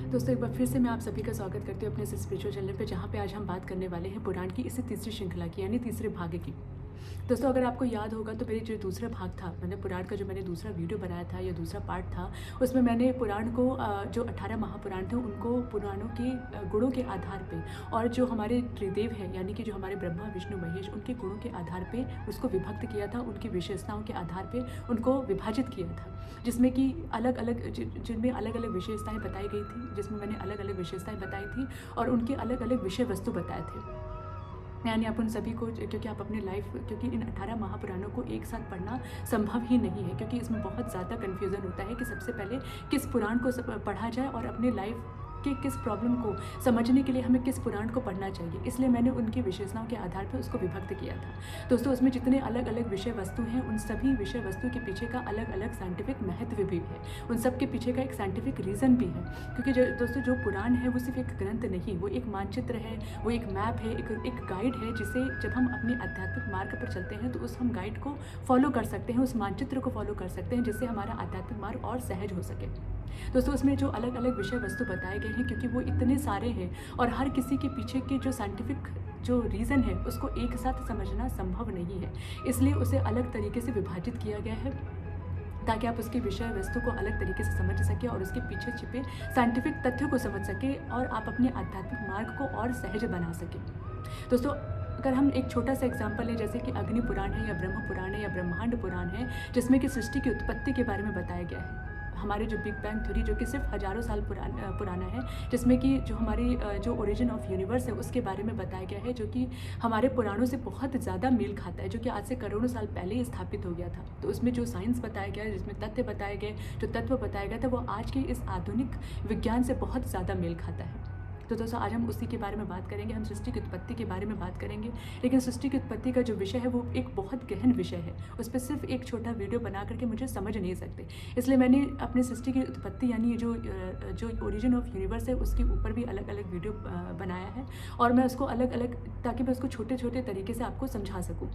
दोस्तों एक बार फिर से मैं आप सभी का स्वागत करती हूँ अपने इस स्पिरिचुअल चैनल पे, जहाँ पे आज हम बात करने वाले हैं पुराण की इसी तीसरी श्रृंखला की यानी तीसरे भाग की। दोस्तों अगर आपको याद होगा तो मेरे जो दूसरा भाग था, मैंने पुराण का जो मैंने दूसरा वीडियो बनाया था या दूसरा पार्ट था, उसमें मैंने पुराण को जो 18 महापुराण थे उनको पुराणों के गुणों के आधार पे और जो हमारे त्रिदेव हैं यानी कि जो हमारे ब्रह्मा विष्णु महेश उनके गुणों के आधार पे उसको विभक्त किया था, उनकी विशेषताओं के आधार पे उनको विभाजित किया था, जिसमें कि अलग अलग जिनमें अलग अलग विशेषताएं बताई गई थी, जिसमें मैंने अलग अलग विशेषताएं बताई थी और उनके अलग अलग विषय वस्तु बताए थे। यानी आप उन सभी को, क्योंकि आप अपने लाइफ, क्योंकि इन 18 महापुराणों को एक साथ पढ़ना संभव ही नहीं है, क्योंकि इसमें बहुत ज़्यादा कन्फ्यूज़न होता है कि सबसे पहले किस पुराण को पढ़ा जाए और अपने लाइफ कि किस प्रॉब्लम को समझने के लिए हमें किस पुराण को पढ़ना चाहिए। इसलिए मैंने उनकी विशेषताओं के आधार पर उसको विभक्त किया था। दोस्तों उसमें जितने अलग अलग विषय वस्तु हैं उन सभी विषय वस्तु के पीछे का अलग अलग साइंटिफिक महत्व भी है, उन सब के पीछे का एक साइंटिफिक रीज़न भी है। क्योंकि दोस्तों जो पुराण है वो सिर्फ एक ग्रंथ नहीं, वो एक मानचित्र है, वो एक मैप है, एक गाइड है, जिसे जब हम अपने आध्यात्मिक मार्ग पर चलते हैं तो उस हम गाइड को फॉलो कर सकते हैं, उस मानचित्र को फॉलो कर सकते हैं, जिससे हमारा आध्यात्मिक मार्ग और सहज हो सके। दोस्तों उसमें जो अलग अलग विषय वस्तु बताए गए हैं, क्योंकि वो इतने सारे हैं और हर किसी के पीछे के जो साइंटिफिक जो रीज़न है उसको एक साथ समझना संभव नहीं है, इसलिए उसे अलग तरीके से विभाजित किया गया है ताकि आप उसकी विषय वस्तु को अलग तरीके से समझ सकें और उसके पीछे छिपे साइंटिफिक तथ्यों को समझ सकें और आप अपने आध्यात्मिक मार्ग को और सहज बना सकें। दोस्तों अगर हम एक छोटा सा एग्जाम्पल लें, जैसे कि अग्नि पुराण है या ब्रह्म पुराण है या ब्रह्मांड पुराण है, जिसमें कि सृष्टि की उत्पत्ति के बारे में बताया गया है, हमारे जो बिग बैंग थ्योरी जो कि सिर्फ हज़ारों साल पुराना है, जिसमें कि जो हमारी जो ओरिजिन ऑफ यूनिवर्स है उसके बारे में बताया गया है, जो कि हमारे पुराणों से बहुत ज़्यादा मेल खाता है, जो कि आज से करोड़ों साल पहले ही स्थापित हो गया था। तो उसमें जो साइंस बताया गया, जिसमें तथ्य बताए गए, जो तत्व बताया गया था, वो आज के इस आधुनिक विज्ञान से बहुत ज़्यादा मेल खाता है। तो दोस्तों आज हम उसी के बारे में बात करेंगे, हम सृष्टि की उत्पत्ति के बारे में बात करेंगे। लेकिन सृष्टि की उत्पत्ति का जो विषय है वो एक बहुत गहन विषय है, उस पर सिर्फ एक छोटा वीडियो बना करके मुझे समझ नहीं सकते, इसलिए मैंने अपने सृष्टि की उत्पत्ति यानी ये जो ओरिजिन ऑफ यूनिवर्स है उसके ऊपर भी अलग अलग वीडियो बनाया है और मैं उसको अलग अलग, ताकि मैं उसको छोटे छोटे तरीके से आपको समझा सकूँ।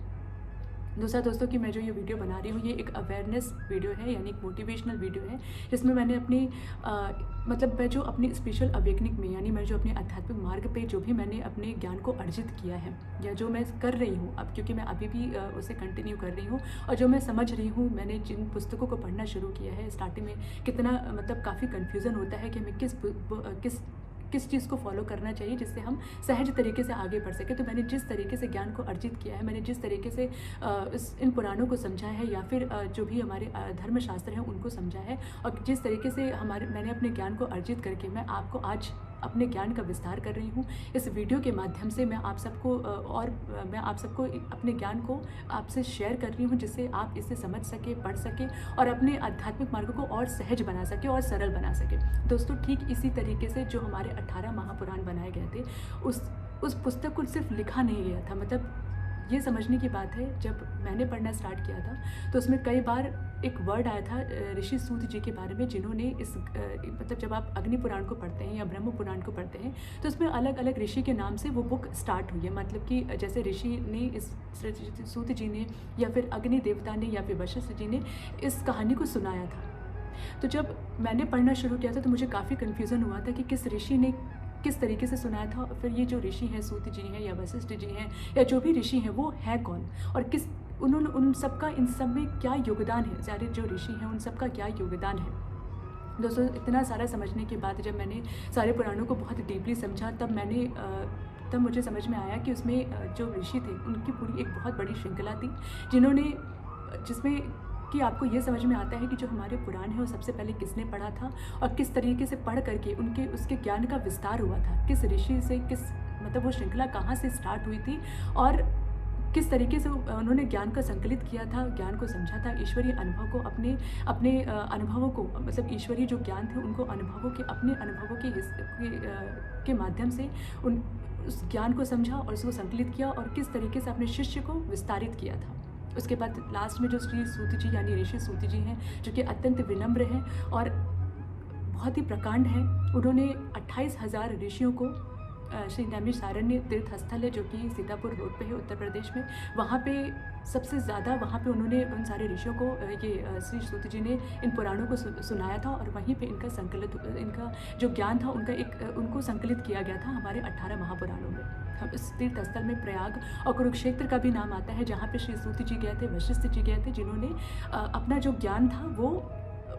दूसरा दोस्तों कि मैं जो ये वीडियो बना रही हूँ ये एक अवेयरनेस वीडियो है, यानी एक मोटिवेशनल वीडियो है, जिसमें मैंने अपनी मतलब मैं जो अपनी स्पिरिचुअल अवेकनिंग में, यानी मैं जो अपने आध्यात्मिक मार्ग पे जो भी मैंने अपने ज्ञान को अर्जित किया है या जो मैं कर रही हूँ अब, क्योंकि मैं अभी भी उसे कंटिन्यू कर रही हूँ, और जो मैं समझ रही हूँ, मैंने जिन पुस्तकों को पढ़ना शुरू किया है, स्टार्टिंग में कितना मतलब काफ़ी कन्फ्यूज़न होता है कि हमें किस चीज़ को फॉलो करना चाहिए जिससे हम सहज तरीके से आगे बढ़ सकें। तो मैंने जिस तरीके से ज्ञान को अर्जित किया है, मैंने जिस तरीके से इन पुराणों को समझा है या फिर जो भी हमारे धर्मशास्त्र हैं उनको समझा है, और जिस तरीके से मैंने अपने ज्ञान को अर्जित करके मैं आपको आज अपने ज्ञान का विस्तार कर रही हूँ। इस वीडियो के माध्यम से मैं आप सबको मैं आप सबको अपने ज्ञान को आपसे शेयर कर रही हूँ, जिससे आप इसे समझ सके, पढ़ सके और अपने आध्यात्मिक मार्ग को और सहज बना सके और सरल बना सके। दोस्तों ठीक इसी तरीके से जो हमारे 18 महापुराण बनाए गए थे, उस पुस्तक को सिर्फ लिखा नहीं गया था, मतलब ये समझने की बात है, जब मैंने पढ़ना स्टार्ट किया था तो उसमें कई बार एक वर्ड आया था ऋषि सूत जी के बारे में, जिन्होंने इस मतलब जब आप अग्नि पुराण को पढ़ते हैं या ब्रह्म पुराण को पढ़ते हैं तो उसमें अलग अलग ऋषि के नाम से वो बुक स्टार्ट हुई है। मतलब कि जैसे ऋषि ने इस सूत जी ने या फिर अग्नि देवता ने या फिर वशिष्ठ जी ने इस कहानी को सुनाया था। तो जब मैंने पढ़ना शुरू किया था तो मुझे काफ़ी कन्फ्यूज़न हुआ था कि किस ऋषि ने किस तरीके से सुनाया था, और फिर ये जो ऋषि हैं, सूत जी हैं या वशिष्ठ जी हैं या जो भी ऋषि हैं, वो है कौन और किस, उन्होंने उन सबका इन सब में क्या योगदान है, सारे जो ऋषि हैं उन सबका क्या योगदान है। दोस्तों इतना सारा समझने के बाद जब मैंने सारे पुराणों को बहुत डीपली समझा, तब मुझे समझ में आया कि उसमें जो ऋषि थे उनकी पूरी एक बहुत बड़ी श्रृंखला थी, जिसमें कि आपको ये समझ में आता है कि जो हमारे पुराण है वो सबसे पहले किसने पढ़ा था और किस तरीके से पढ़ करके उसके ज्ञान का विस्तार हुआ था, किस ऋषि से मतलब वो श्रृंखला कहाँ से स्टार्ट हुई थी और किस तरीके से उन्होंने ज्ञान का संकलित किया था, ज्ञान को समझा था, ईश्वरीय अनुभव को अपने अनुभवों को, मतलब ईश्वरीय जो ज्ञान थे उनको अपने अनुभवों के माध्यम से उस ज्ञान को समझा और उसको संकलित किया और किस तरीके से अपने शिष्य को विस्तारित किया था। उसके बाद लास्ट में जो श्री सूत जी यानी ऋषि सूत जी हैं, जो कि अत्यंत विनम्र हैं और बहुत ही प्रकांड हैं, उन्होंने 28,000 ऋषियों को श्री नैमिषारण्य तीर्थ स्थल है जो कि सीतापुर रोड पे है उत्तर प्रदेश में। वहाँ पे सबसे ज़्यादा वहाँ पे उन्होंने उन सारे ऋषियों को ये श्री सूत जी ने इन पुराणों को सुनाया था और वहीं पे इनका जो ज्ञान था उनको संकलित किया गया था हमारे 18 महापुराणों में। हम इस तीर्थ स्थल में प्रयाग और कुरुक्षेत्र का भी नाम आता है, जहाँ पे श्री सूत जी गए थे, वशिष्ठ जी गए थे, जिन्होंने अपना जो ज्ञान था वो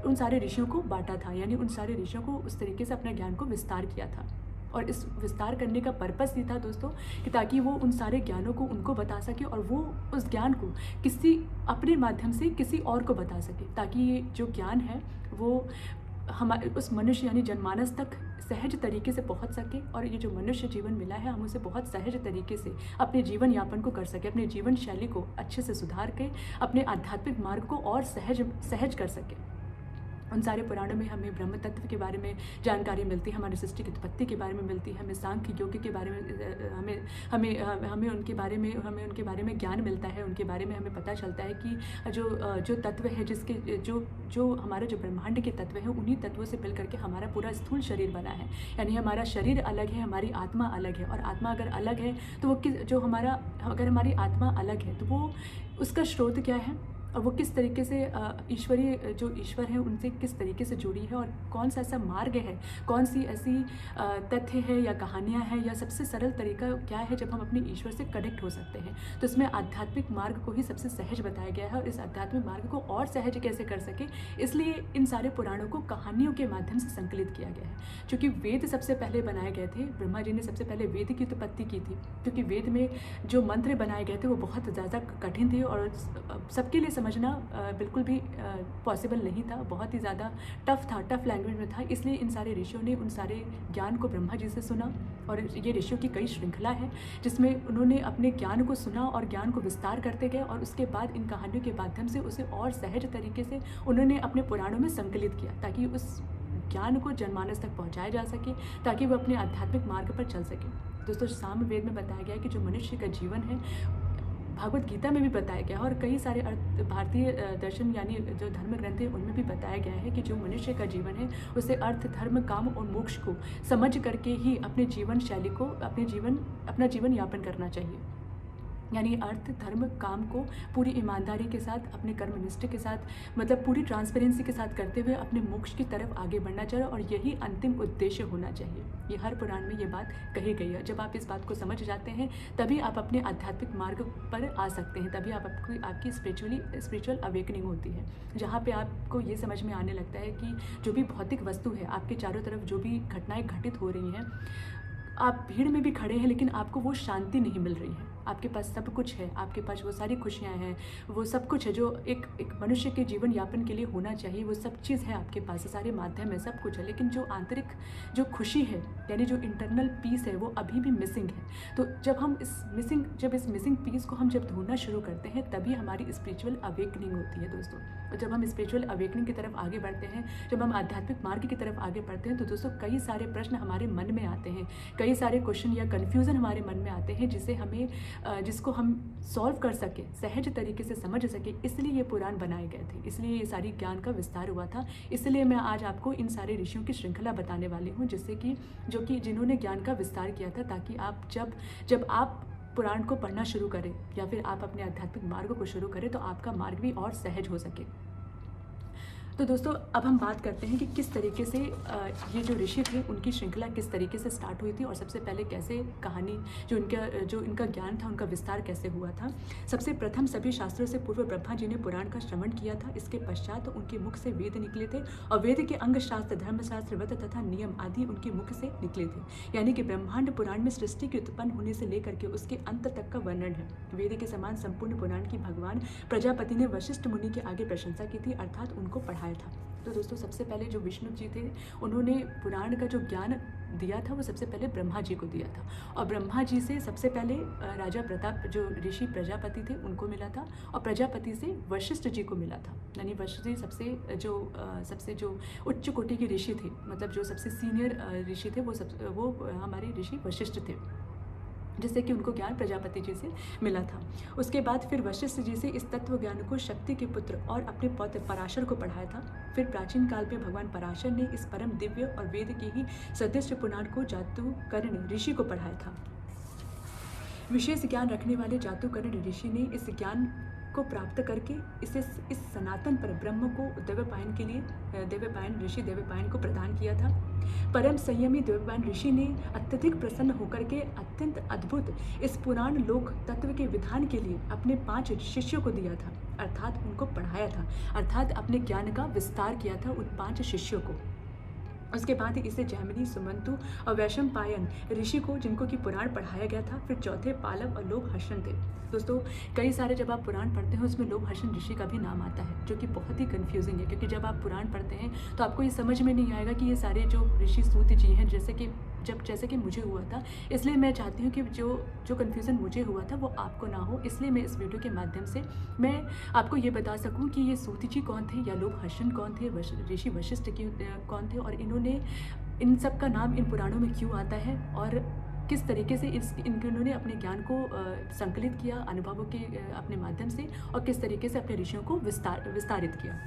उन सारे ऋषियों को बांटा था, यानी उन सारे ऋषियों को उस तरीके से अपने ज्ञान को विस्तार किया था। और इस विस्तार करने का पर्पस ये था दोस्तों कि ताकि वो उन सारे ज्ञानों को उनको बता सके और वो उस ज्ञान को किसी अपने माध्यम से किसी और को बता सके, ताकि ये जो ज्ञान है वो हमारे उस मनुष्य यानी जनमानस तक सहज तरीके से पहुंच सके और ये जो मनुष्य जीवन मिला है हम उसे बहुत सहज तरीके से अपने जीवन यापन को कर सके, अपने जीवन शैली को अच्छे से सुधार के अपने आध्यात्मिक मार्ग को और सहज कर सके। उन सारे पुराणों में हमें ब्रह्म तत्व के बारे में जानकारी मिलती है, हमारी सृष्टि की उत्पत्ति के बारे में मिलती है, हमें सांख्य योग के बारे में हमें उनके बारे में ज्ञान मिलता है। उनके बारे में हमें पता चलता है कि जो तत्व है जिसके जो हमारा जो ब्रह्मांड के तत्व है उन्हीं तत्वों से मिल करके हमारा पूरा स्थूल शरीर बना है। यानी हमारा शरीर अलग है, हमारी आत्मा अलग है, और आत्मा अगर अलग है तो वो अगर हमारी आत्मा अलग है तो वो उसका स्रोत क्या है और वो किस तरीके से ईश्वरीय जो ईश्वर है उनसे किस तरीके से जुड़ी है, और कौन सा ऐसा मार्ग है, कौन सी ऐसी तथ्य है या कहानियाँ हैं या सबसे सरल तरीका क्या है जब हम अपने ईश्वर से कनेक्ट हो सकते हैं। तो इसमें आध्यात्मिक मार्ग को ही सबसे सहज बताया गया है, और इस आध्यात्मिक मार्ग को और सहज कैसे कर सके इसलिए इन सारे पुराणों को कहानियों के माध्यम से संकलित किया गया है। क्योंकि वेद सबसे पहले बनाए गए थे, ब्रह्मा जी ने सबसे पहले वेद की उत्पत्ति की थी, क्योंकि वेद में जो मंत्र बनाए गए थे वो बहुत ज़्यादा कठिन थे और सबके लिए समझना बिल्कुल भी पॉसिबल नहीं था, बहुत ही ज़्यादा टफ लैंग्वेज में था। इसलिए इन सारे ऋषियों ने उन सारे ज्ञान को ब्रह्मा जी से सुना, और ये ऋषियों की कई श्रृंखला है जिसमें उन्होंने अपने ज्ञान को सुना और ज्ञान को विस्तार करते गए, और उसके बाद इन कहानियों के माध्यम से उसे और सहज तरीके से उन्होंने अपने पुराणों में संकलित किया, ताकि उस ज्ञान को जनमानस तक पहुँचाया जा सके, ताकि वो अपने आध्यात्मिक मार्ग पर चल सके। दोस्तों, सामवेद में बताया गया है कि जो मनुष्य का जीवन है भागवत गीता में भी बताया गया है, और कई सारे भारतीय दर्शन यानी जो धर्म ग्रंथ है उनमें भी बताया गया है कि जो मनुष्य का जीवन है उसे अर्थ, धर्म, काम और मोक्ष को समझ करके ही अपने जीवन शैली को अपना जीवन यापन करना चाहिए। यानी अर्थ, धर्म, काम को पूरी ईमानदारी के साथ, अपने कर्मनिष्ठ के साथ, मतलब पूरी ट्रांसपेरेंसी के साथ करते हुए अपने मोक्ष की तरफ आगे बढ़ना चाहिए, और यही अंतिम उद्देश्य होना चाहिए। ये हर पुराण में ये बात कही गई है। जब आप इस बात को समझ जाते हैं तभी आप अपने आध्यात्मिक मार्ग पर आ सकते हैं, तभी आपकी स्पिरिचुअल अवेकनिंग होती है, जहाँ पे आपको ये समझ में आने लगता है कि जो भी भौतिक वस्तु है, आपके चारों तरफ जो भी घटनाएं घटित हो रही हैं, आप भीड़ में भी खड़े हैं लेकिन आपको वो शांति नहीं मिल रही है। आपके पास सब कुछ है, आपके पास वो सारी खुशियाँ हैं, वो सब कुछ है जो एक मनुष्य के जीवन यापन के लिए होना चाहिए, वो सब चीज़ है आपके पास, सारे माध्यम है, सब कुछ है, लेकिन जो आंतरिक जो खुशी है यानी जो इंटरनल पीस है वो अभी भी मिसिंग है। तो जब इस मिसिंग पीस को हम जब ढूंढना शुरू करते हैं तभी हमारी स्पिरिचुअल अवेकनिंग होती है दोस्तों। और जब हम स्पिरिचुअल अवेकनिंग की तरफ आगे बढ़ते हैं, जब हम आध्यात्मिक मार्ग की तरफ आगे बढ़ते हैं, तो दोस्तों कई सारे प्रश्न हमारे मन में आते हैं, कई सारे क्वेश्चन या कन्फ्यूज़न हमारे मन में आते हैं जिसको हम सॉल्व कर सके, सहज तरीके से समझ सके। इसलिए ये पुराण बनाए गए थे, इसलिए ये सारी ज्ञान का विस्तार हुआ था। इसलिए मैं आज आपको इन सारे ऋषियों की श्रृंखला बताने वाली हूँ, जिन्होंने ज्ञान का विस्तार किया था, ताकि आप जब आप पुराण को पढ़ना शुरू करें या फिर आप अपने आध्यात्मिक मार्ग को शुरू करें तो आपका मार्ग भी और सहज हो सके। तो दोस्तों, अब हम बात करते हैं कि किस तरीके से ये जो ऋषि थे उनकी श्रृंखला किस तरीके से स्टार्ट हुई थी, और सबसे पहले कैसे कहानी जो इनका ज्ञान था उनका विस्तार कैसे हुआ था। सबसे प्रथम सभी शास्त्रों से पूर्व ब्रह्मा जी ने पुराण का श्रवण किया था। इसके पश्चात उनके मुख से वेद निकले थे, और वेद के अंग शास्त्र, धर्मशास्त्र, व्रत तथा नियम आदि उनके मुख से निकले थे। यानी कि ब्रह्मांड पुराण में सृष्टि के उत्पन्न होने से लेकर के उसके अंत तक का वर्णन है। वेद के समान संपूर्ण पुराण की भगवान प्रजापति ने वशिष्ठ मुनि के आगे प्रशंसा की थी, अर्थात उनको पढ़ाया था। तो दोस्तों, सबसे पहले जो विष्णु जी थे उन्होंने पुराण का जो ज्ञान दिया था वो सबसे पहले ब्रह्मा जी को दिया था, और ब्रह्मा जी से सबसे पहले राजा प्रताप जो ऋषि प्रजापति थे उनको मिला था, और प्रजापति से वशिष्ठ जी को मिला था। यानी वशिष्ठ जी सबसे जो उच्च कोटि के ऋषि थे, मतलब जो सबसे सीनियर ऋषि थे वो हमारे ऋषि वशिष्ठ थे। जिससे कि उनको ज्ञान प्रजापति जी से मिला था। उसके बाद फिर वशिष्ठ जी से इस तत्व ज्ञान को शक्ति के पुत्र और अपने पौत्र पराशर को पढ़ाया था। फिर प्राचीन काल में भगवान पराशर ने इस परम दिव्य और वेद के ही सदृश पुराण को जातुकर्ण ऋषि को पढ़ाया था। विशेष ज्ञान रखने वाले जातुकर्ण ऋषि ने इस ज्ञान को प्राप्त करके इसे इस सनातन पर ब्रह्म को देवपायन के लिए देवपायन ऋषि देवपायन को प्रदान किया था। परम संयमी देवपायन ऋषि ने अत्यधिक प्रसन्न होकर के अत्यंत अद्भुत इस पुराण लोक तत्व के विधान के लिए अपने 5 शिष्यों को दिया था, अर्थात उनको पढ़ाया था, अर्थात अपने ज्ञान का विस्तार किया था उन 5 शिष्यों को। उसके बाद इसे जैमिनी, सुमंतु और वैशंपायन ऋषि को, जिनको कि पुराण पढ़ाया गया था। फिर चौथे पालव और लोक हर्षण थे। दोस्तों, कई सारे जब आप पुराण पढ़ते हैं उसमें लोक हर्षण ऋषि का भी नाम आता है, जो कि बहुत ही कन्फ्यूजिंग है, क्योंकि जब आप पुराण पढ़ते हैं तो आपको ये समझ में नहीं आएगा कि ये सारे जो ऋषि सूत जी हैं, जैसे कि मुझे हुआ था। इसलिए मैं चाहती हूँ कि जो कन्फ्यूज़न मुझे हुआ था वो आपको ना हो, इसलिए मैं इस वीडियो के माध्यम से मैं आपको ये बता सकूँ कि ये सूत जी कौन थे या लोक हर्षण कौन थे, ऋषि वशिष्ठ कौन थे, और इन्होंने इन सब का नाम इन पुराणों में क्यों आता है, और किस तरीके से इन्होंने अपने ज्ञान को संकलित किया अनुभवों के अपने माध्यम से, और किस तरीके से अपने ऋषियों को विस्तारित किया।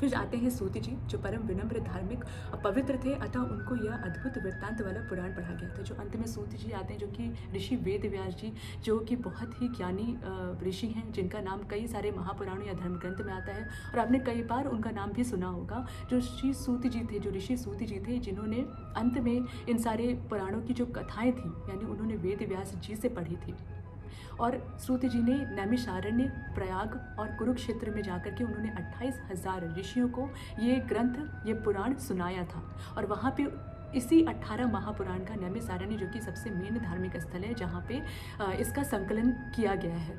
फिर आते हैं सूत जी, जो परम विनम्र, धार्मिक और पवित्र थे, अतः उनको यह अद्भुत वृत्तांत वाला पुराण पढ़ा गया था। जो अंत में सूत जी आते हैं, जो कि ऋषि वेद व्यास जी, जो कि बहुत ही ज्ञानी ऋषि हैं, जिनका नाम कई सारे महापुराणों या धर्म ग्रंथ में आता है, और आपने कई बार उनका नाम भी सुना होगा। जो श्री सूत जी थे, जो ऋषि सूत जी थे, जिन्होंने अंत में इन सारे पुराणों की जो कथाएँ थी, यानी उन्होंने वेद व्यास जी से पढ़ी थी। और सूत जी ने नैमिषारण्य, प्रयाग और कुरुक्षेत्र में जाकर के उन्होंने 28,000 ऋषियों को ये ग्रंथ, ये पुराण सुनाया था। और वहाँ पे इसी 18 महापुराण का नैमिषारण्य, जो कि सबसे मेन धार्मिक स्थल है, जहाँ पे इसका संकलन किया गया है।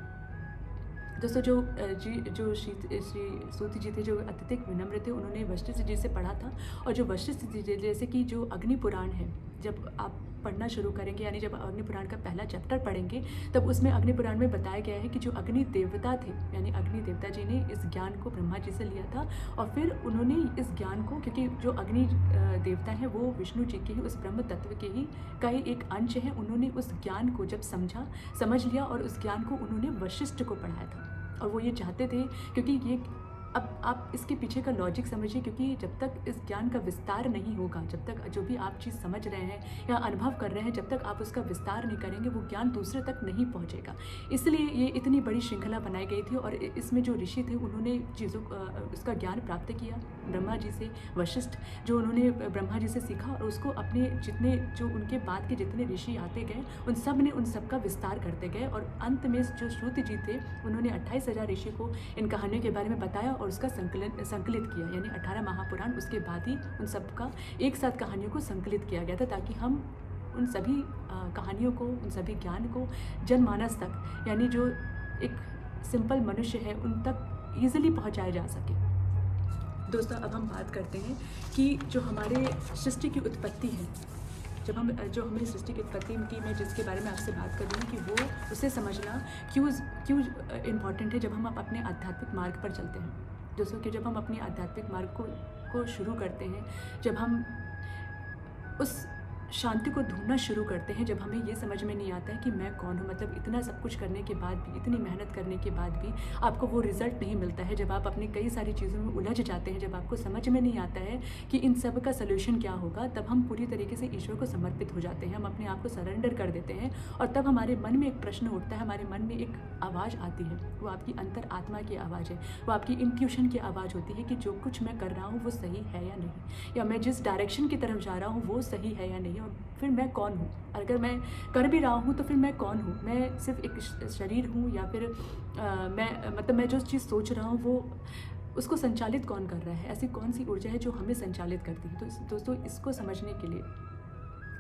दोस्तों, जो श्री सूत जी थे, जो अत्यधिक विनम्र थे, उन्होंने वशिष्ठ जी से पढ़ा था। और जो वशिष्ठ जी, जैसे कि जो अग्नि पुराण है, जब आप पढ़ना शुरू करेंगे, यानी जब अग्नि पुराण का पहला चैप्टर पढ़ेंगे, तब उसमें अग्नि पुराण में बताया गया है कि जो अग्नि देवता थे, यानी अग्नि देवता जी ने इस ज्ञान को ब्रह्मा जी से लिया था, और फिर उन्होंने इस ज्ञान को, क्योंकि जो अग्नि देवता है वो विष्णु जी के ही, उस ब्रह्म तत्व के ही का ही एक अंश है, उन्होंने उस ज्ञान को जब समझ लिया, और उस ज्ञान को उन्होंने वशिष्ठ को पढ़ाया था। और वो ये चाहते थे, क्योंकि ये, अब आप इसके पीछे का लॉजिक समझिए, क्योंकि जब तक इस ज्ञान का विस्तार नहीं होगा, जब तक जो भी आप चीज़ समझ रहे हैं या अनुभव कर रहे हैं, जब तक आप उसका विस्तार नहीं करेंगे, वो ज्ञान दूसरे तक नहीं पहुंचेगा। इसलिए ये इतनी बड़ी श्रृंखला बनाई गई थी। और इसमें जो ऋषि थे, उन्होंने चीज़ों उसका ज्ञान प्राप्त किया ब्रह्मा जी से, वशिष्ठ, जो उन्होंने ब्रह्मा जी से सीखा, और उसको अपने जितने, जो उनके बाद के जितने ऋषि आते गए, उन सब ने उन सब का विस्तार करते गए। और अंत में जो श्रुत जी थे, उन्होंने 28,000 ऋषि को इन कहानियों के बारे में बताया और उसका संकलित किया, यानी 18 महापुराण। उसके बाद ही उन सब का एक साथ कहानियों को संकलित किया गया था, ताकि हम उन सभी कहानियों को, उन सभी ज्ञान को जनमानस तक, यानी जो एक सिंपल मनुष्य है, उन तक ईजिली पहुंचाया जा सके। दोस्तों, अब हम बात करते हैं कि जो हमारे सृष्टि की उत्पत्ति है, जो हमारी सृष्टि की उत्पत्ति की मैं जिसके बारे में आपसे बात कर रही हूँ, कि वो उसे समझना क्यों इम्पॉर्टेंट है जब हम अपने आध्यात्मिक मार्ग पर चलते हैं। दोस्तों, कि जब हम अपने आध्यात्मिक मार्ग को शुरू करते हैं, जब हम उस शांति को ढूंढना शुरू करते हैं, जब हमें ये समझ में नहीं आता है कि मैं कौन हूँ, मतलब इतना सब कुछ करने के बाद भी, इतनी मेहनत करने के बाद भी आपको वो रिजल्ट नहीं मिलता है, जब आप अपने कई सारी चीज़ों में उलझ जाते हैं, जब आपको समझ में नहीं आता है कि इन सब का सलूशन क्या होगा, तब हम पूरी तरीके से ईश्वर को समर्पित हो जाते हैं, हम अपने आप को सरेंडर कर देते हैं। और तब हमारे मन में एक प्रश्न उठता है, हमारे मन में एक आवाज़ आती है, वो आपकी अंतर आत्मा की आवाज़ है, वो आपकी इंट्यूशन की आवाज़ होती है कि जो कुछ मैं कर रहा हूँ वो सही है या नहीं, या मैं जिस डायरेक्शन की तरफ जा रहा हूँ वो सही है या नहीं, और फिर मैं कौन हूँ। अगर मैं कर भी रहा हूँ तो फिर मैं कौन हूँ, मैं सिर्फ एक शरीर हूँ, या फिर मैं जो चीज़ सोच रहा हूँ वो उसको संचालित कौन कर रहा है, ऐसी कौन सी ऊर्जा है जो हमें संचालित करती है। तो दोस्तों, इसको समझने के लिए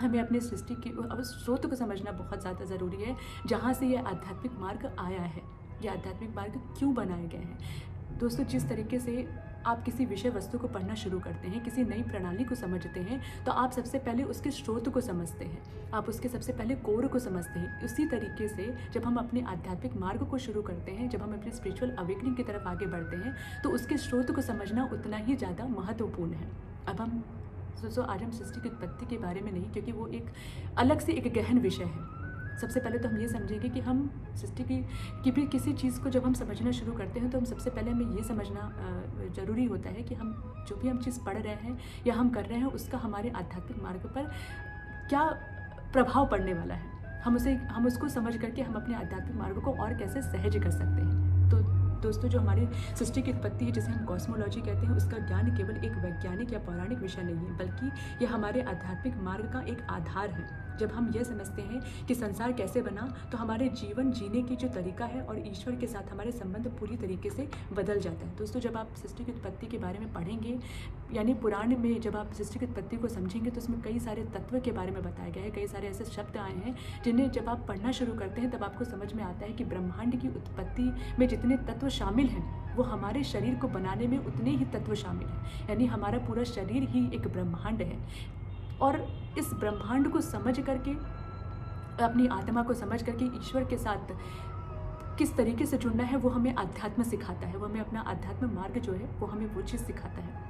हमें अपने सृष्टि के स्रोत को समझना बहुत ज़्यादा ज़रूरी है, जहाँ से ये आध्यात्मिक मार्ग आया है, ये आध्यात्मिक मार्ग क्यों बनाए गए हैं। दोस्तों, जिस तरीके से आप किसी विषय वस्तु को पढ़ना शुरू करते हैं, किसी नई प्रणाली को समझते हैं, तो आप सबसे पहले उसके स्रोत को समझते हैं, आप उसके सबसे पहले कोर को समझते हैं। उसी तरीके से जब हम अपने आध्यात्मिक मार्ग को शुरू करते हैं, जब हम अपनी स्पिरिचुअल अवेकनिंग की तरफ आगे बढ़ते हैं, तो उसके स्रोत को समझना उतना ही ज़्यादा महत्वपूर्ण है। अब हम आज हम सृष्टि की उत्पत्ति के बारे में नहीं, क्योंकि वो एक अलग से एक गहन विषय है, सबसे पहले तो हम ये समझेंगे कि हम सृष्टि की भी किसी चीज़ को जब हम समझना शुरू करते हैं तो हम सबसे पहले हमें ये समझना ज़रूरी होता है कि हम जो भी हम चीज़ पढ़ रहे हैं या हम कर रहे हैं उसका हमारे आध्यात्मिक मार्ग पर क्या प्रभाव पड़ने वाला है। हम उसको समझ करके हम अपने आध्यात्मिक मार्ग को और कैसे सहज कर सकते हैं। तो दोस्तों, जो हमारी सृष्टि की उत्पत्ति है जिसे हम कॉस्मोलॉजी कहते हैं, उसका ज्ञान केवल एक वैज्ञानिक या पौराणिक विषय नहीं है, बल्कि यह हमारे आध्यात्मिक मार्ग का एक आधार है। जब हम यह समझते हैं कि संसार कैसे बना, तो हमारे जीवन जीने की जो तरीका है और ईश्वर के साथ हमारे संबंध पूरी तरीके से बदल जाता है। दोस्तों, जब आप सृष्टि की उत्पत्ति के बारे में पढ़ेंगे, यानी पुराण में जब आप सृष्टि की उत्पत्ति को समझेंगे, तो उसमें कई सारे तत्व के बारे में बताया गया है, कई सारे ऐसे शब्द आए हैं जिन्हें जब आप पढ़ना शुरू करते हैं तब आपको समझ में आता है कि ब्रह्मांड की उत्पत्ति में जितने तत्व शामिल हैं वो हमारे शरीर को बनाने में उतने ही तत्व शामिल हैं। यानी हमारा पूरा शरीर ही एक ब्रह्मांड है। और इस ब्रह्मांड को समझ करके, अपनी आत्मा को समझ करके ईश्वर के साथ किस तरीके से जुड़ना है वो हमें अध्यात्म सिखाता है, वो हमें अपना आध्यात्म मार्ग जो है वो हमें वो चीज़ सिखाता है।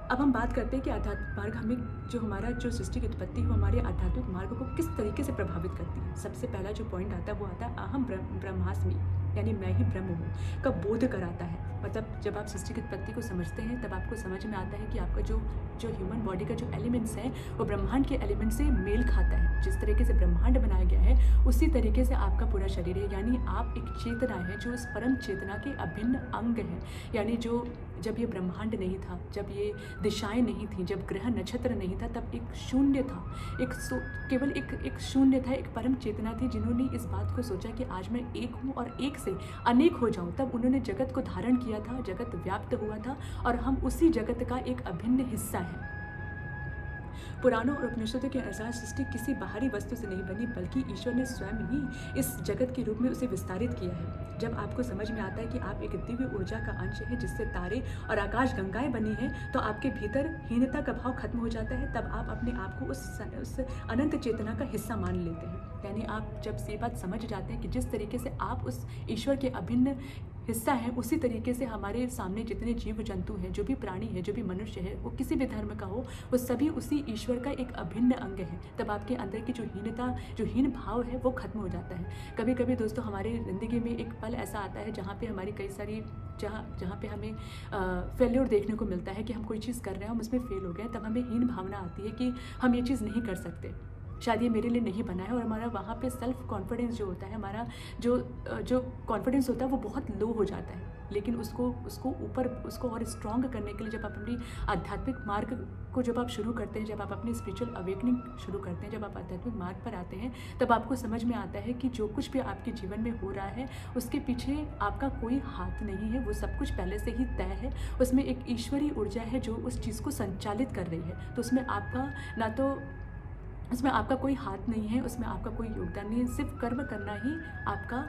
अब हम बात करते हैं कि आध्यात्मिक मार्ग हमें, जो हमारा जो सृष्टि की उत्पत्ति है वो हमारे आध्यात्मिक मार्ग को किस तरीके से प्रभावित करती है। सबसे पहला जो पॉइंट आता है वो आता है अहम ब्रह्मास्मि, यानी मैं ही ब्रह्म हूँ का बोध कराता है। मतलब जब आप सृष्टि की उत्पत्ति को समझते हैं तब आपको समझ में आता है कि आपका जो ह्यूमन बॉडी का जो एलिमेंट्स है वो ब्रह्मांड के एलिमेंट से मेल खाता है। जिस तरीके से ब्रह्मांड बनाया गया है उसी तरीके से आपका पूरा शरीर है। यानी आप एक चेतना है जो उस परम चेतना के अभिन्न अंग है। यानी जब ये ब्रह्मांड नहीं था, जब ये दिशाएं नहीं थी, जब ग्रह नक्षत्र नहीं था, तब एक शून्य था, केवल एक शून्य था, एक परम चेतना थी जिन्होंने इस बात को सोचा कि आज मैं एक हूँ और एक से अनेक हो जाऊँ। तब उन्होंने जगत को धारण किया था, जगत व्याप्त हुआ था और हम उसी जगत का एक अभिन्न हिस्सा है। पुराणों और उपनिषदों के अनुसार सृष्टि किसी बाहरी वस्तु से नहीं बनी, बल्कि ईश्वर ने स्वयं ही इस जगत के रूप में उसे विस्तारित किया है। जब आपको समझ में आता है कि आप एक दिव्य ऊर्जा का अंश है जिससे तारे और आकाश गंगाएं बनी हैं, तो आपके भीतर हीनता का भाव खत्म हो जाता है। तब आप अपने आप को उस अनंत चेतना का हिस्सा मान लेते हैं। यानी आप जब ये बात समझ जाते हैं कि जिस तरीके से आप उस ईश्वर के अभिन्न हिस्सा है, उसी तरीके से हमारे सामने जितने जीव जंतु हैं, जो भी प्राणी है, जो भी मनुष्य है, वो किसी भी धर्म का हो, वो सभी उसी ईश्वर का एक अभिन्न अंग है। तब आपके अंदर की जो हीन भाव है वो खत्म हो जाता है। कभी कभी दोस्तों हमारी ज़िंदगी में एक पल ऐसा आता है जहाँ पे हमारी कई सारी जहाँ पे हमें फेल्योर देखने को मिलता है कि हम कोई चीज़ कर रहे हैं, हम उसमें फेल हो गए। तब हमें हीन भावना आती है कि हम ये चीज़ नहीं कर सकते, शायद ये मेरे लिए नहीं बना है। और हमारा वहाँ पे सेल्फ कॉन्फिडेंस जो होता है, हमारा जो कॉन्फिडेंस होता है वो बहुत लो हो जाता है। लेकिन उसको और स्ट्रॉन्ग करने के लिए जब आप अपनी आध्यात्मिक मार्ग को जब आप शुरू करते हैं, जब आप अपनी स्पिरिचुअल अवेकनिंग शुरू करते हैं, जब आप आध्यात्मिक मार्ग पर आते हैं, तब आपको समझ में आता है कि जो कुछ भी आपके जीवन में हो रहा है उसके पीछे आपका कोई हाथ नहीं है। वो सब कुछ पहले से ही तय है। उसमें एक ईश्वरीय ऊर्जा है जो उस चीज़ को संचालित कर रही है। तो उसमें आपका कोई हाथ नहीं है, उसमें आपका कोई योगदान नहीं है। सिर्फ कर्म करना ही आपका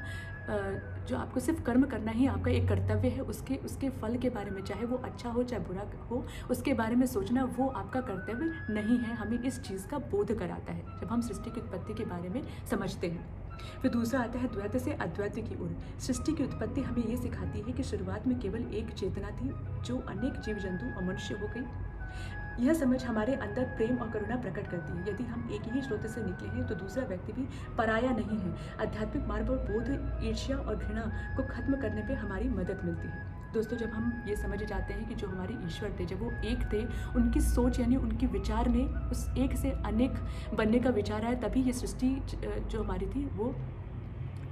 सिर्फ कर्म करना ही आपका एक कर्तव्य है। उसके फल के बारे में, चाहे वो अच्छा हो चाहे बुरा हो, उसके बारे में सोचना वो आपका कर्तव्य नहीं है। हमें इस चीज़ का बोध कराता है जब हम सृष्टि की उत्पत्ति के बारे में समझते हैं। फिर दूसरा आता है द्वैत से अद्वैत की ओर। सृष्टि की उत्पत्ति हमें ये सिखाती है कि शुरुआत में केवल एक चेतना थी जो अनेक जीव जंतु और मनुष्य हो गई। यह समझ हमारे अंदर प्रेम और करुणा प्रकट करती है। यदि हम एक ही स्रोत से निकले हैं तो दूसरा व्यक्ति भी पराया नहीं है। आध्यात्मिक मार्ग पर बोध, ईर्ष्या और घृणा को खत्म करने पे हमारी मदद मिलती है। दोस्तों, जब हम ये समझ जाते हैं कि जो हमारे ईश्वर थे, जब वो एक थे, उनकी सोच यानी उनकी विचार ने उस एक से अनेक बनने का विचार आया, तभी ये सृष्टि जो हमारी थी वो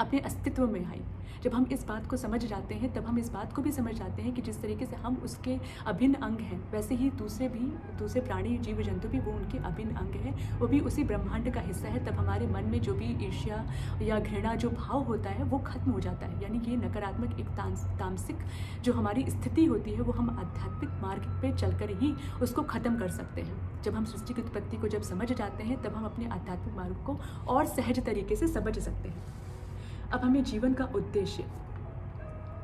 अपने अस्तित्व में आई। जब हम इस बात को समझ जाते हैं तब हम इस बात को भी समझ जाते हैं कि जिस तरीके से हम उसके अभिन्न अंग हैं, वैसे ही दूसरे प्राणी, जीव जंतु भी वो उनके अभिन्न अंग हैं, वो भी उसी ब्रह्मांड का हिस्सा है। तब हमारे मन में जो भी ईर्ष्या या घृणा जो भाव होता है वो खत्म हो जाता है। यानी ये नकारात्मक एक तामसिक जो हमारी स्थिति होती है वो हम आध्यात्मिक मार्ग पे चलकर ही उसको ख़त्म कर सकते हैं। जब हम सृष्टि की उत्पत्ति को जब समझ जाते हैं तब हम अपने आध्यात्मिक मार्ग को और सहज तरीके से समझ सकते हैं। अब हमें जीवन का उद्देश्य,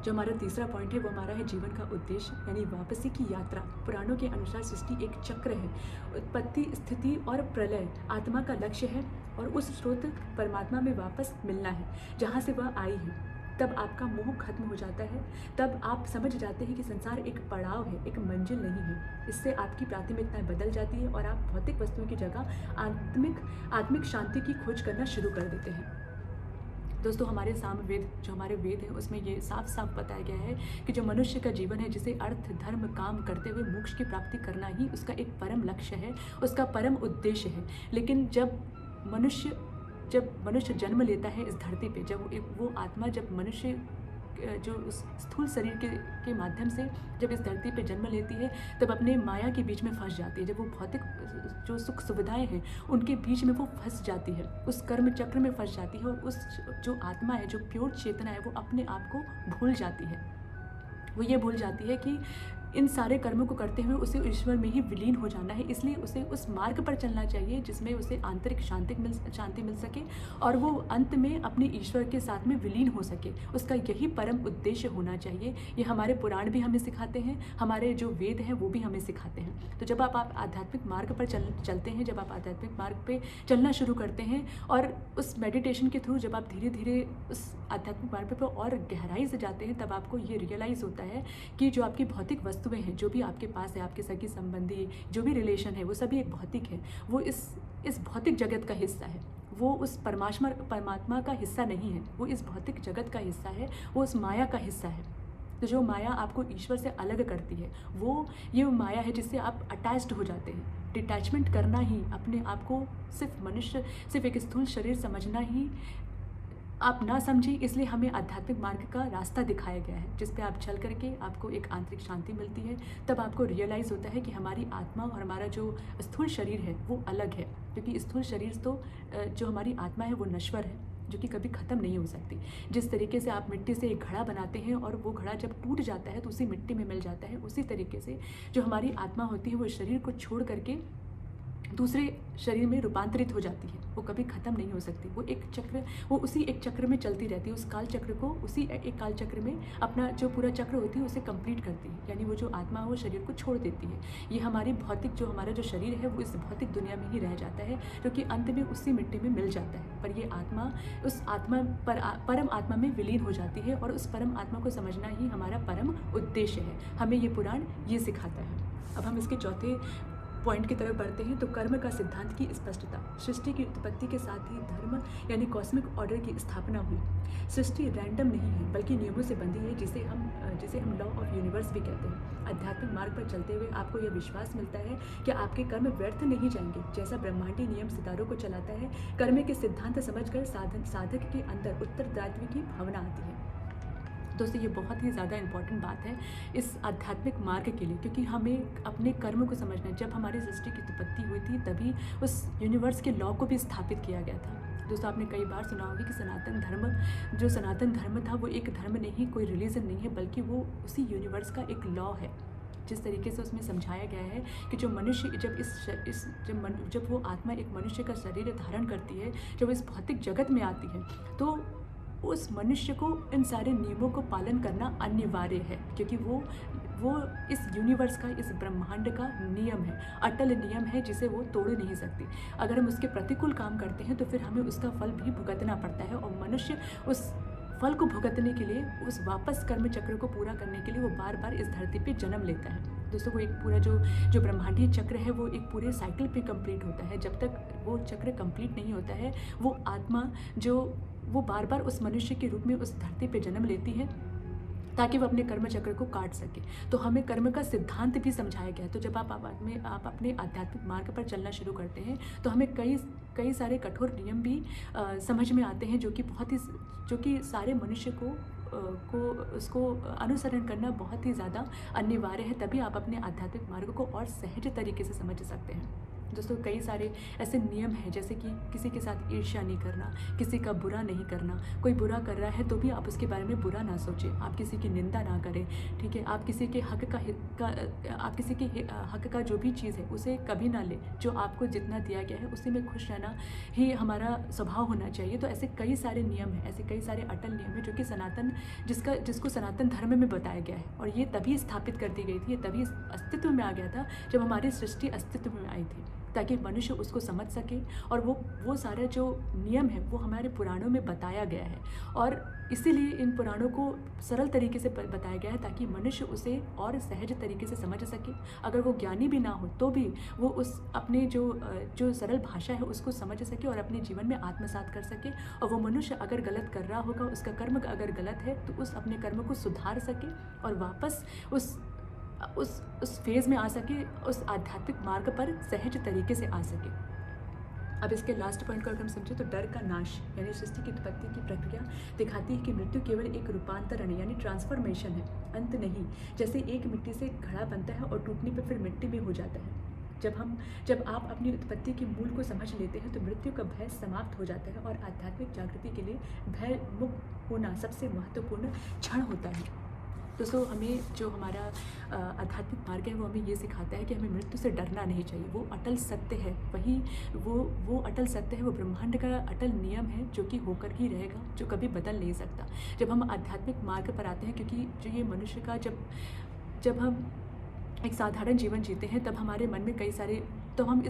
जो हमारा तीसरा पॉइंट है वो हमारा है जीवन का उद्देश्य, यानी वापसी की यात्रा। पुराणों के अनुसार सृष्टि एक चक्र है। उत्पत्ति, स्थिति और प्रलय आत्मा का लक्ष्य है और उस स्रोत परमात्मा में वापस मिलना है जहाँ से वह आई है। तब आपका मोह खत्म हो जाता है, तब आप समझ जाते हैं कि संसार एक पड़ाव है, एक मंजिल नहीं है। इससे आपकी प्राथमिकताएं बदल जाती है और आप भौतिक वस्तुओं की जगह आत्मिक शांति की खोज करना शुरू कर देते हैं। दोस्तों, हमारे सामवेद जो हमारे वेद हैं उसमें ये साफ साफ बताया गया है कि जो मनुष्य का जीवन है, जिसे अर्थ धर्म काम करते हुए मोक्ष की प्राप्ति करना ही उसका एक परम लक्ष्य है, उसका परम उद्देश्य है। लेकिन जब मनुष्य जन्म लेता है इस धरती पे, जब वो आत्मा, जब मनुष्य जो उस स्थूल शरीर के माध्यम से जब इस धरती पे जन्म लेती है, तब अपने माया के बीच में फंस जाती है। जब वो भौतिक जो सुख सुविधाएं हैं उनके बीच में वो फंस जाती है, उस कर्म चक्र में फंस जाती है, और उस जो आत्मा है, जो प्योर चेतना है, वो अपने आप को भूल जाती है। वो ये भूल जाती है कि इन सारे कर्मों को करते हुए उसे ईश्वर में ही विलीन हो जाना है। इसलिए उसे उस मार्ग पर चलना चाहिए जिसमें उसे आंतरिक शांति मिल सके और वो अंत में अपने ईश्वर के साथ में विलीन हो सके। उसका यही परम उद्देश्य होना चाहिए। ये हमारे पुराण भी हमें सिखाते हैं, हमारे जो वेद हैं वो भी हमें सिखाते हैं। तो जब आप आध्यात्मिक मार्ग पर चलते हैं, जब आप आध्यात्मिक मार्ग पर चलना शुरू करते हैं और उस मेडिटेशन के थ्रू जब आप धीरे धीरे उस आध्यात्मिक मार्ग पर और गहराई से जाते हैं, तब आपको ये रियलाइज़ होता है कि जो आपकी भौतिक वस्तुएं हैं, जो भी आपके पास है, आपके सगी संबंधी जो भी रिलेशन है, वो सभी एक भौतिक है। वो इस भौतिक जगत का हिस्सा है, वो उस परमात्मा का हिस्सा नहीं है, वो इस भौतिक जगत का हिस्सा है, वो उस माया का हिस्सा है। तो जो माया आपको ईश्वर से अलग करती है, वो ये माया है जिससे आप अटैच्ड हो जाते हैं। डिटैचमेंट करना ही, अपने आप को सिर्फ एक स्थूल शरीर समझना ही आप ना समझें। इसलिए हमें आध्यात्मिक मार्ग का रास्ता दिखाया गया है, जिस पे आप चल करके आपको एक आंतरिक शांति मिलती है। तब आपको रियलाइज़ होता है कि हमारी आत्मा और हमारा जो स्थूल शरीर है वो अलग है, क्योंकि स्थूल शरीर तो जो हमारी आत्मा है वो नश्वर है, जो कि कभी ख़त्म नहीं हो सकती। जिस तरीके से आप मिट्टी से एक घड़ा बनाते हैं और वो घड़ा जब टूट जाता है तो उसी मिट्टी में मिल जाता है, उसी तरीके से जो हमारी आत्मा होती है वो शरीर को छोड़ करके दूसरे शरीर में रूपांतरित हो जाती है। वो कभी ख़त्म नहीं हो सकती। वो उसी एक चक्र में चलती रहती है। उस काल चक्र को, उसी एक काल चक्र में अपना जो पूरा चक्र होती है उसे कंप्लीट करती है। यानी वो जो आत्मा है वो शरीर को छोड़ देती है। ये हमारी हमारा जो शरीर है वो इस भौतिक दुनिया में ही रह जाता है, क्योंकि अंत में उसी मिट्टी में मिल जाता है। पर ये आत्मा उस परम आत्मा में विलीन हो जाती है, और उस परम आत्मा को समझना ही हमारा परम उद्देश्य है। हमें ये पुराण ये सिखाता है। अब हम इसके चौथे पॉइंट की तरफ बढ़ते हैं। तो कर्म का सिद्धांत की स्पष्टता। सृष्टि की उत्पत्ति के साथ ही धर्म यानी कॉस्मिक ऑर्डर की स्थापना हुई। सृष्टि रैंडम नहीं है, बल्कि नियमों से बंधी है, जिसे हम लॉ ऑफ यूनिवर्स भी कहते हैं। आध्यात्मिक मार्ग पर चलते हुए आपको यह विश्वास मिलता है कि आपके कर्म व्यर्थ नहीं जाएंगे। जैसा ब्रह्मांडीय नियम सितारों को चलाता है, कर्म के सिद्धांत समझकर साधक के अंदर उत्तरदायित्व की भावना आती है। दोस्तों, ये बहुत ही ज़्यादा इम्पॉर्टेंट बात है इस आध्यात्मिक मार्ग के लिए, क्योंकि हमें अपने कर्म को समझना है। जब हमारी सृष्टि की उत्पत्ति हुई थी, तभी उस यूनिवर्स के लॉ को भी स्थापित किया गया था। दोस्तों, आपने कई बार सुना होगा कि सनातन धर्म था, वो एक धर्म नहीं, कोई रिलीजन नहीं है, बल्कि वो उसी यूनिवर्स का एक लॉ है। जिस तरीके से उसमें समझाया गया है कि जो मनुष्य जब वो आत्मा एक मनुष्य का शरीर धारण करती है, जब इस भौतिक जगत में आती है, तो उस मनुष्य को इन सारे नियमों को पालन करना अनिवार्य है, क्योंकि वो इस यूनिवर्स का, इस ब्रह्मांड का नियम है, अटल नियम है, जिसे वो तोड़ नहीं सकती। अगर हम उसके प्रतिकूल काम करते हैं तो फिर हमें उसका फल भी भुगतना पड़ता है, और मनुष्य उस फल को भुगतने के लिए, उस वापस कर्म चक्र को पूरा करने के लिए वो बार बार इस धरती पे जन्म लेता है। दोस्तों, वो एक पूरा जो ब्रह्मांडीय चक्र है वो एक पूरे साइकिल पे कंप्लीट होता है। जब तक वो चक्र कंप्लीट नहीं होता है, वो आत्मा वो बार बार उस मनुष्य के रूप में उस धरती पे जन्म लेती है, ताकि वो अपने कर्म चक्र को काट सके। तो हमें कर्म का सिद्धांत भी समझाया गया है। तो जब आप अपने आध्यात्मिक मार्ग पर चलना शुरू करते हैं, तो हमें कई सारे कठोर नियम भी समझ में आते हैं, जो कि सारे मनुष्य को उसको अनुसरण करना बहुत ही ज़्यादा अनिवार्य है। तभी आप अपने आध्यात्मिक मार्ग को और सहज तरीके से समझ सकते हैं। दोस्तों, कई सारे ऐसे नियम हैं, जैसे कि किसी के साथ ईर्ष्या नहीं करना, किसी का बुरा नहीं करना। कोई बुरा कर रहा है तो भी आप उसके बारे में बुरा ना सोचें, आप किसी की निंदा ना करें, ठीक है। आप किसी के हक का जो भी चीज़ है उसे कभी ना लें। जो आपको जितना दिया गया है उसी में खुश रहना ही हमारा स्वभाव होना चाहिए। तो ऐसे कई सारे नियम हैं, ऐसे कई सारे अटल नियम हैं, जो कि जिसको सनातन धर्म में बताया गया है। और ये तभी स्थापित कर दी गई थी, ये तभी अस्तित्व में आ गया था जब हमारी सृष्टि अस्तित्व में आई थी। ताकि मनुष्य उसको समझ सके। और वो सारा जो नियम है वो हमारे पुराणों में बताया गया है, और इसीलिए इन पुराणों को सरल तरीके से बताया गया है ताकि मनुष्य उसे और सहज तरीके से समझ सके। अगर वो ज्ञानी भी ना हो तो भी वो उस अपने जो सरल भाषा है उसको समझ सके और अपने जीवन में आत्मसात कर सके। और वो मनुष्य अगर गलत कर रहा होगा, उसका कर्म अगर गलत है, तो उस अपने कर्म को सुधार सके और वापस उस फेज़ में आ सके, उस आध्यात्मिक मार्ग पर सहज तरीके से आ सके। अब इसके लास्ट पॉइंट को अगर हम समझें तो डर का नाश यानी सृष्टि की उत्पत्ति की प्रक्रिया दिखाती है कि मृत्यु केवल एक रूपांतरण यानी ट्रांसफॉर्मेशन है, अंत नहीं। जैसे एक मिट्टी से घड़ा बनता है और टूटने पर फिर मिट्टी में हो जाता है। जब आप अपनी उत्पत्ति के मूल को समझ लेते हैं तो मृत्यु का भय समाप्त हो जाता है और आध्यात्मिक जागृति के लिए भय मुक्त होना सबसे महत्वपूर्ण क्षण होता है। दोस्तों, हमें जो हमारा आध्यात्मिक मार्ग है वो हमें ये सिखाता है कि हमें मृत्यु से डरना नहीं चाहिए। वो अटल सत्य है, वही वो अटल सत्य है, वो ब्रह्मांड का अटल नियम है जो कि होकर ही रहेगा, जो कभी बदल नहीं सकता। जब हम आध्यात्मिक मार्ग पर आते हैं, क्योंकि जो ये मनुष्य का जब हम एक साधारण जीवन जीते हैं तब हमारे मन में कई सारे, तो हम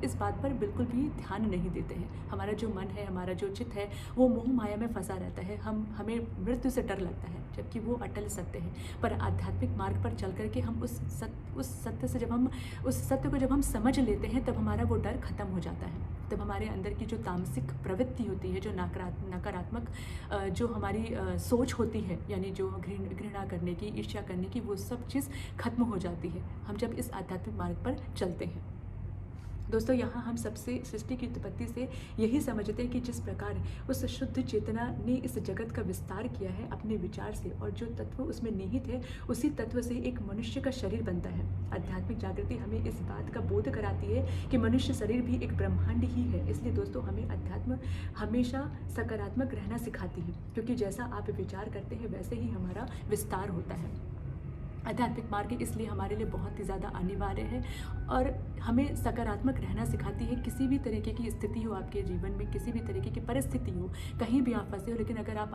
इस बात पर बिल्कुल भी ध्यान नहीं देते हैं। हमारा जो मन है, हमारा जो चित्त है, वो मोह माया में फंसा रहता है। हमें मृत्यु से डर लगता है, जबकि वो अटल सत्य है। पर आध्यात्मिक मार्ग पर चल करके हम उस सत्य से उस सत्य को जब हम समझ लेते हैं तब हमारा वो डर खत्म हो जाता है। तब हमारे अंदर की जो तामसिक प्रवृत्ति होती है, जो नकारात्मक जो हमारी सोच होती है, यानी जो घृणा करने की, ईर्ष्या करने की, वो सब चीज़ खत्म हो जाती है हम जब इस आध्यात्मिक मार्ग पर चलते हैं। दोस्तों, यहाँ हम सबसे सृष्टि की उत्पत्ति से यही समझते हैं कि जिस प्रकार उस शुद्ध चेतना ने इस जगत का विस्तार किया है अपने विचार से, और जो तत्व उसमें निहित है उसी तत्व से एक मनुष्य का शरीर बनता है। आध्यात्मिक जागृति हमें इस बात का बोध कराती है कि मनुष्य शरीर भी एक ब्रह्मांड ही है। इसलिए दोस्तों, हमें अध्यात्म हमेशा सकारात्मक रहना सिखाती है, क्योंकि जैसा आप विचार करते हैं वैसे ही हमारा विस्तार होता है। आध्यात्मिक मार्ग इसलिए हमारे लिए बहुत ही ज़्यादा अनिवार्य है और हमें सकारात्मक रहना सिखाती है। किसी भी तरीके की स्थिति हो आपके जीवन में, किसी भी तरीके की परिस्थिति हो, कहीं भी आप फंसे हो, लेकिन अगर आप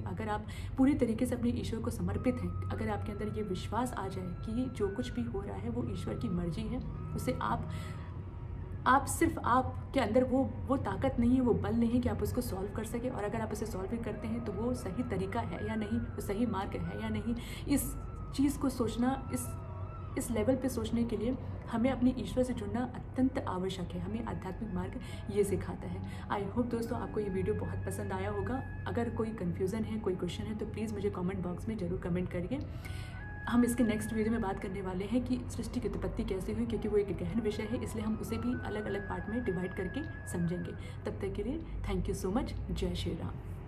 अगर आप पूरी तरीके से अपने ईश्वर को समर्पित हैं, अगर आपके अंदर ये विश्वास आ जाए कि जो कुछ भी हो रहा है वो ईश्वर की मर्जी है, उसे आप सिर्फ आपके अंदर वो ताकत नहीं है, वो बल नहीं है कि आप उसको सॉल्व कर सके। और अगर आप उसे सॉल्व भी करते हैं तो वो सही तरीका है या नहीं, वो सही मार्ग है या नहीं, इस चीज़ को सोचना, इस लेवल पे सोचने के लिए हमें अपने ईश्वर से जुड़ना अत्यंत आवश्यक है। हमें आध्यात्मिक मार्ग ये सिखाता है। आई होप दोस्तों आपको ये वीडियो बहुत पसंद आया होगा। अगर कोई कन्फ्यूज़न है, कोई क्वेश्चन है, तो प्लीज़ मुझे कमेंट बॉक्स में ज़रूर कमेंट करिए। हम इसके नेक्स्ट वीडियो में बात करने वाले हैं कि सृष्टि की उत्पत्ति कैसे हुई, क्योंकि वो एक गहन विषय है, इसलिए हम उसे भी अलग अलग पार्ट में डिवाइड करके समझेंगे। तब तक के लिए थैंक यू सो मच। जय श्री राम।